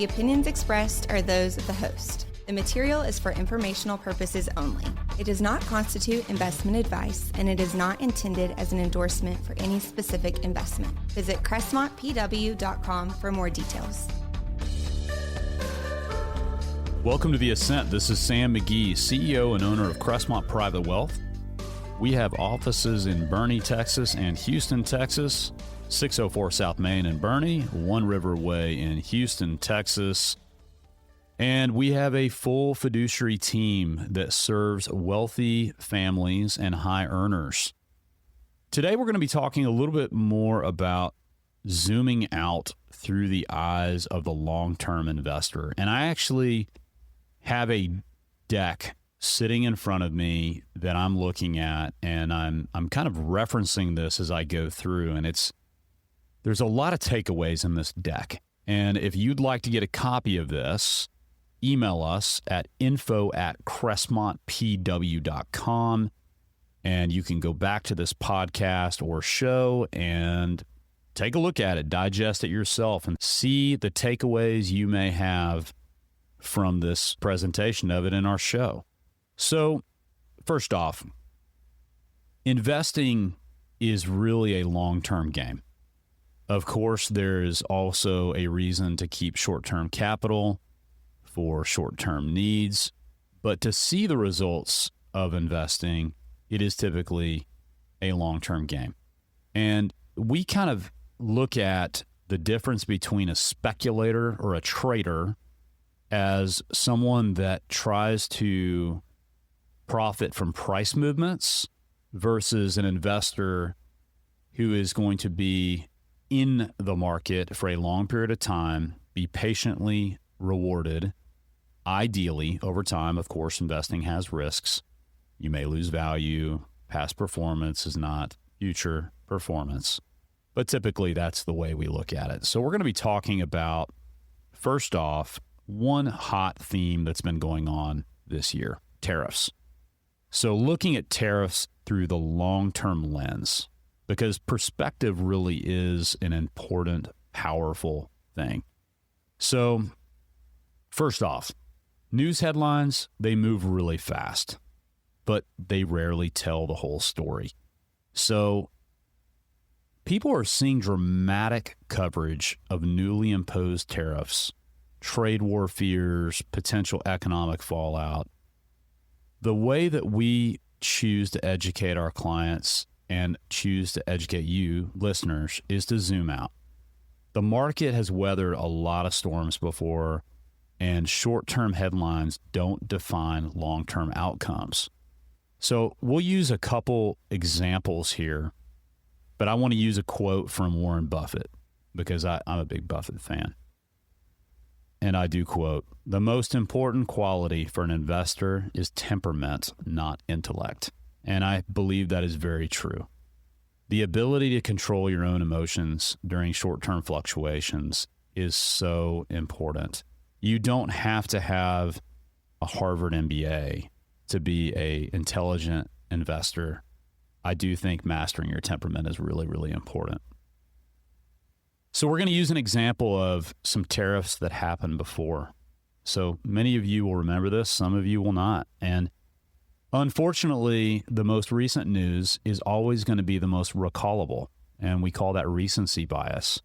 The opinions expressed are those of the host. The material is for informational purposes only. It does not constitute investment advice, and it is not intended as an endorsement for any specific investment. Visit crestmontpw.com for more details. Welcome to the Ascent. This is Sam McGee, CEO and owner of Crestmont Private Wealth. We have offices in Boerne, Texas and Houston, Texas, 604 South Main in Boerne, One River Way in Houston, Texas. And we have a full fiduciary team that serves wealthy families and high earners. Today, we're going to be talking a little bit more about zooming out through the eyes of the long-term investor. And I actually have a deck sitting in front of me that I'm looking at, and I'm kind of referencing this as I go through. And there's a lot of takeaways in this deck. And if you'd like to get a copy of this, email us at info@crestmontpw.com, and you can go back to this podcast or show and take a look at it, digest it yourself, and see the takeaways you may have from this presentation of it in our show. So, first off, investing is really a long-term game. Of course, there is also a reason to keep short-term capital for short-term needs, but to see the results of investing, it is typically a long-term game. And we kind of look at the difference between a speculator or a trader as someone that tries to profit from price movements versus an investor who is going to be in the market for a long period of time, be patiently rewarded. Ideally, over time, of course, investing has risks. You may lose value. Past performance is not future performance. But typically, that's the way we look at it. So we're going to be talking about, first off, one hot theme that's been going on this year, tariffs. So looking at tariffs through the long-term lens, because perspective really is an important, powerful thing. So first off, news headlines, they move really fast, but they rarely tell the whole story. So people are seeing dramatic coverage of newly imposed tariffs, trade war fears, potential economic fallout. The way that we choose to educate our clients and choose to educate you, listeners, is to zoom out. The market has weathered a lot of storms before, and short-term headlines don't define long-term outcomes. So we'll use a couple examples here, but I want to use a quote from Warren Buffett because I'm a big Buffett fan. And I do quote, "The most important quality for an investor is temperament, not intellect." And I believe that is very true. The ability to control your own emotions during short-term fluctuations is so important. You don't have to have a Harvard MBA to be an intelligent investor. I do think mastering your temperament is really, really important. So we're going to use an example of some tariffs that happened before. So many of you will remember this, some of you will not. And unfortunately, the most recent news is always going to be the most recallable, and we call that recency bias.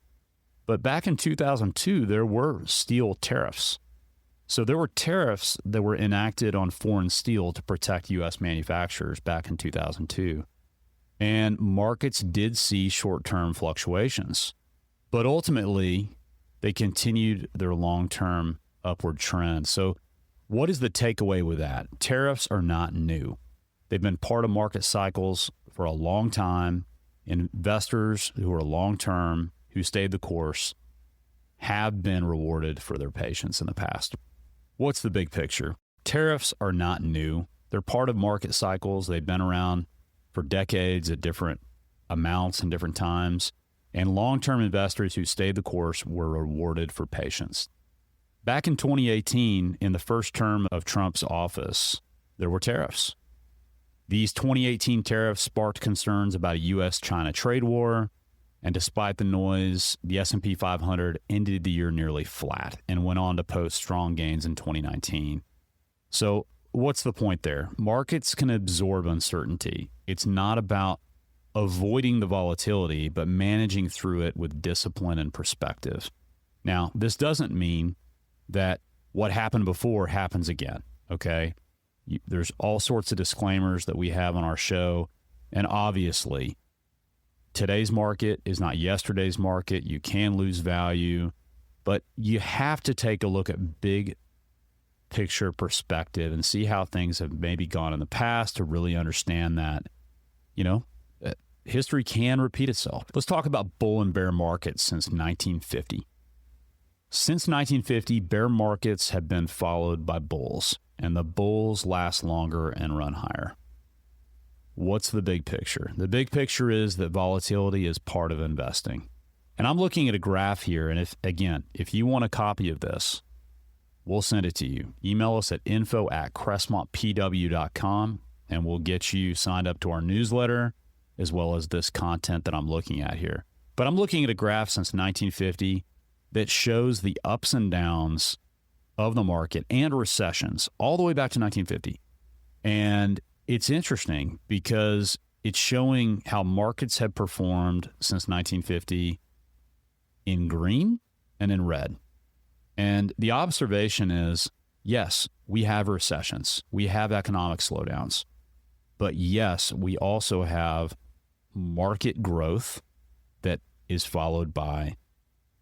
But back in 2002, there were steel tariffs. So there were tariffs that were enacted on foreign steel to protect U.S. manufacturers back in 2002. And markets did see short-term fluctuations. But ultimately, they continued their long-term upward trend. So what is the takeaway with that? Tariffs are not new. They've been part of market cycles for a long time. Investors who are long-term, who stayed the course, have been rewarded for their patience in the past. What's the big picture? Tariffs are not new. They're part of market cycles. They've been around for decades at different amounts and different times. And long-term investors who stayed the course were rewarded for patience. Back in 2018, in the first term of Trump's office, there were tariffs. These 2018 tariffs sparked concerns about a U.S.-China trade war. And despite the noise, the S&P 500 ended the year nearly flat and went on to post strong gains in 2019. So what's the point there? Markets can absorb uncertainty. It's not about avoiding the volatility, but managing through it with discipline and perspective. Now, this doesn't mean that what happened before happens again, okay? There's all sorts of disclaimers that we have on our show, and obviously, today's market is not yesterday's market. You can lose value, but you have to take a look at big picture perspective and see how things have maybe gone in the past to really understand that, history can repeat itself. Let's talk about bull and bear markets since 1950. Since 1950, bear markets have been followed by bulls, and the bulls last longer and run higher. What's the big picture? The big picture is that volatility is part of investing. And I'm looking at a graph here, and if you want a copy of this, we'll send it to you. Email us at info@crestmontpw.com, and we'll get you signed up to our newsletter, as well as this content that I'm looking at here. But I'm looking at a graph since 1950 that shows the ups and downs of the market and recessions all the way back to 1950. And it's interesting because it's showing how markets have performed since 1950 in green and in red. And the observation is, yes, we have recessions. We have economic slowdowns. But yes, we also have market growth that is followed by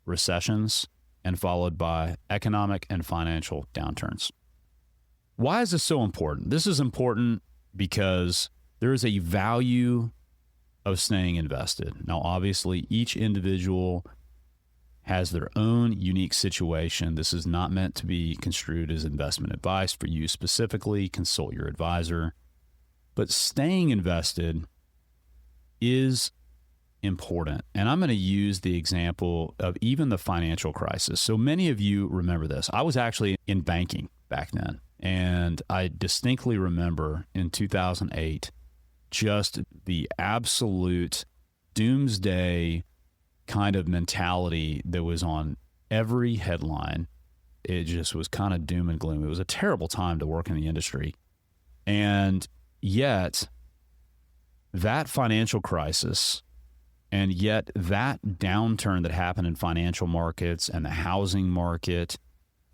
recessions and followed by economic and financial downturns. Why is this so important? This is important because there is a value of staying invested. Now, obviously, each individual has their own unique situation. This is not meant to be construed as investment advice for you specifically. Consult your advisor. But staying invested is important. And I'm going to use the example of even the financial crisis. So many of you remember this. I was actually in banking back then. And I distinctly remember in 2008, just the absolute doomsday kind of mentality that was on every headline. It just was kind of doom and gloom. It was a terrible time to work in the industry. And yet, that financial crisis and yet that downturn that happened in financial markets and the housing market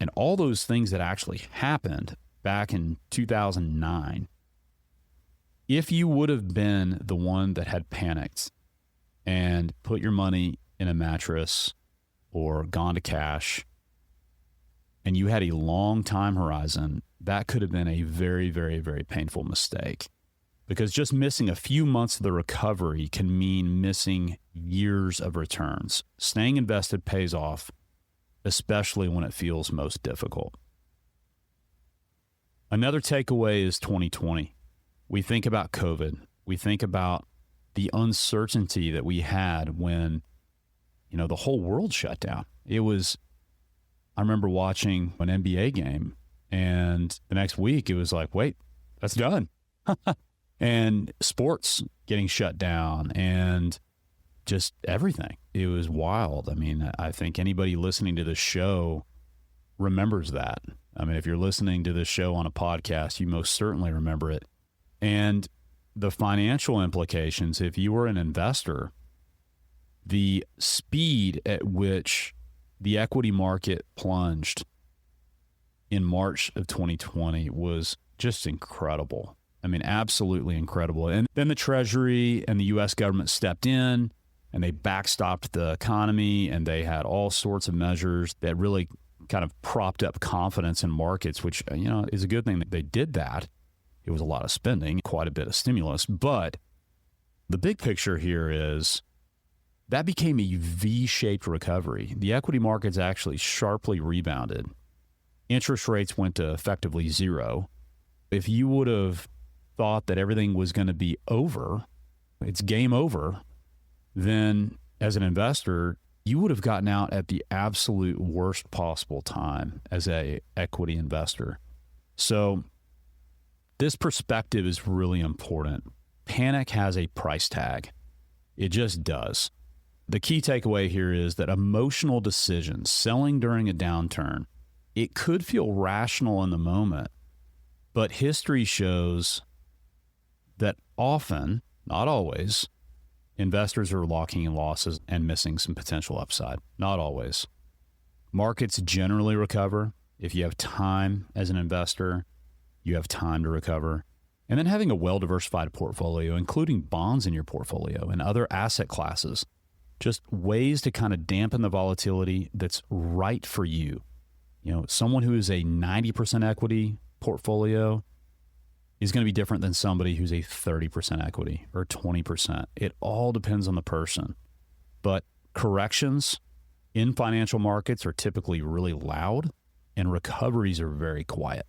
and all those things that actually happened back in 2009, if you would have been the one that had panicked and put your money in a mattress or gone to cash, and you had a long time horizon, that could have been a very, very, very painful mistake. Because just missing a few months of the recovery can mean missing years of returns. Staying invested pays off, especially when it feels most difficult. Another takeaway is 2020. We think about COVID. We think about the uncertainty that we had when, the whole world shut down. I remember watching an NBA game, and the next week it was like, wait, that's done. And sports getting shut down and just everything. It was wild. I mean, I think anybody listening to this show remembers that. I mean, if you're listening to this show on a podcast, you most certainly remember it. And the financial implications, if you were an investor, the speed at which the equity market plunged in March of 2020 was just incredible. I mean, absolutely incredible. And then the Treasury and the U.S. government stepped in and they backstopped the economy, and they had all sorts of measures that really kind of propped up confidence in markets, which, is a good thing that they did that. It was a lot of spending, quite a bit of stimulus. But the big picture here is that became a V-shaped recovery. The equity markets actually sharply rebounded. Interest rates went to effectively zero. If you would have thought that everything was going to be over, it's game over, then as an investor, you would have gotten out at the absolute worst possible time as a equity investor. So this perspective is really important. Panic has a price tag. It just does. the key takeaway here is that emotional decisions, selling during a downturn, it could feel rational in the moment, but history shows that often, not always, investors are locking in losses and missing some potential upside. Not always. Markets generally recover. If you have time as an investor, you have time to recover. And then having a well-diversified portfolio, including bonds in your portfolio and other asset classes, just ways to kind of dampen the volatility that's right for you. You know, someone who is a 90% equity portfolio is going to be different than somebody who's a 30% equity or 20%. It all depends on the person. But corrections in financial markets are typically really loud and recoveries are very quiet.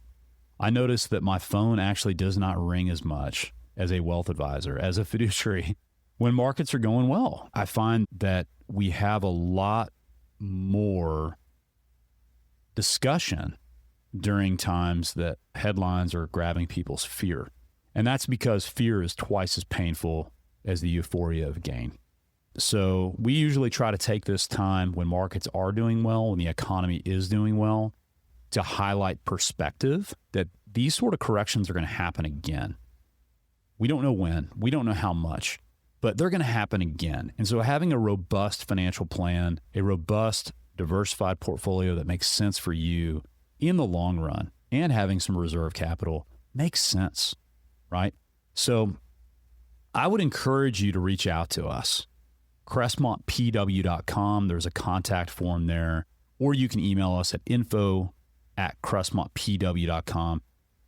I noticed that my phone actually does not ring as much as a wealth advisor, as a fiduciary, when markets are going well. I find that we have a lot more discussion during times that headlines are grabbing people's fear. And that's because fear is twice as painful as the euphoria of gain. So we usually try to take this time when markets are doing well, when the economy is doing well, to highlight perspective that these sort of corrections are going to happen again. We don't know when, we don't know how much, but they're going to happen again. And so having a robust financial plan, a robust, diversified portfolio that makes sense for you in the long run, and having some reserve capital makes sense, right? So I would encourage you to reach out to us. CrestmontPW.com. There's a contact form there, or you can email us at info@CrestmontPW.com.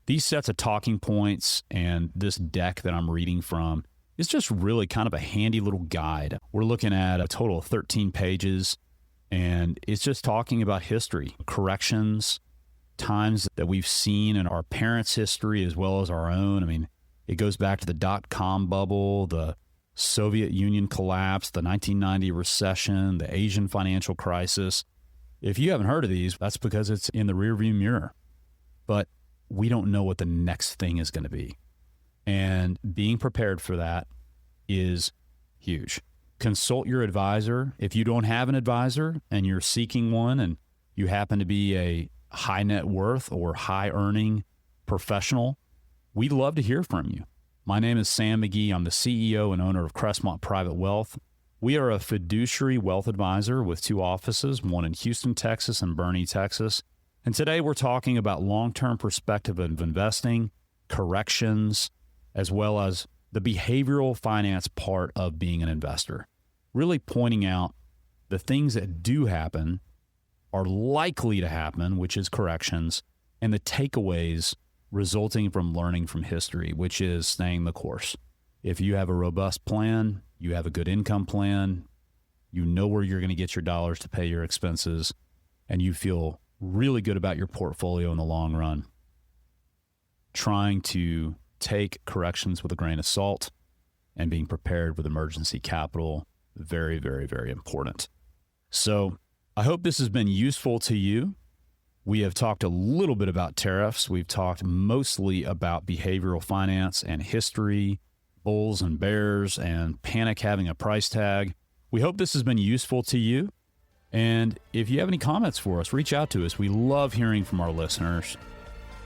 These sets of talking points and this deck that I'm reading from is just really kind of a handy little guide. We're looking at a total of 13 pages, and it's just talking about history, corrections, times that we've seen in our parents' history as well as our own. I mean, it goes back to the dot-com bubble, the Soviet Union collapse, the 1990 recession, the Asian financial crisis. If you haven't heard of these, that's because it's in the rearview mirror. But we don't know what the next thing is going to be. And being prepared for that is huge. Consult your advisor. If you don't have an advisor and you're seeking one and you happen to be a high net worth or high earning professional, we'd love to hear from you. My name is Sam McGee. I'm the CEO and owner of Crestmont Private Wealth. We are a fiduciary wealth advisor with 2 offices, one in Houston, Texas and Boerne, Texas. And today we're talking about long-term perspective of investing, corrections, as well as the behavioral finance part of being an investor. Really pointing out the things that do happen, are likely to happen, which is corrections, and the takeaways resulting from learning from history, which is staying the course. If you have a robust plan, you have a good income plan, you know where you're going to get your dollars to pay your expenses, and you feel really good about your portfolio in the long run, trying to take corrections with a grain of salt and being prepared with emergency capital, very, very, very important. So I hope this has been useful to you. We have talked a little bit about tariffs. We've talked mostly about behavioral finance and history, bulls and bears, and panic having a price tag. We hope this has been useful to you. And if you have any comments for us, reach out to us. We love hearing from our listeners,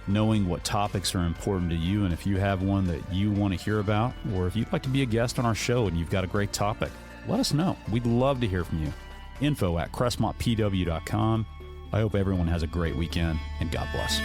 knowing what topics are important to you. And if you have one that you want to hear about, or if you'd like to be a guest on our show and you've got a great topic, let us know. We'd love to hear from you. info@CrestmontPW.com. I hope everyone has a great weekend, and God bless.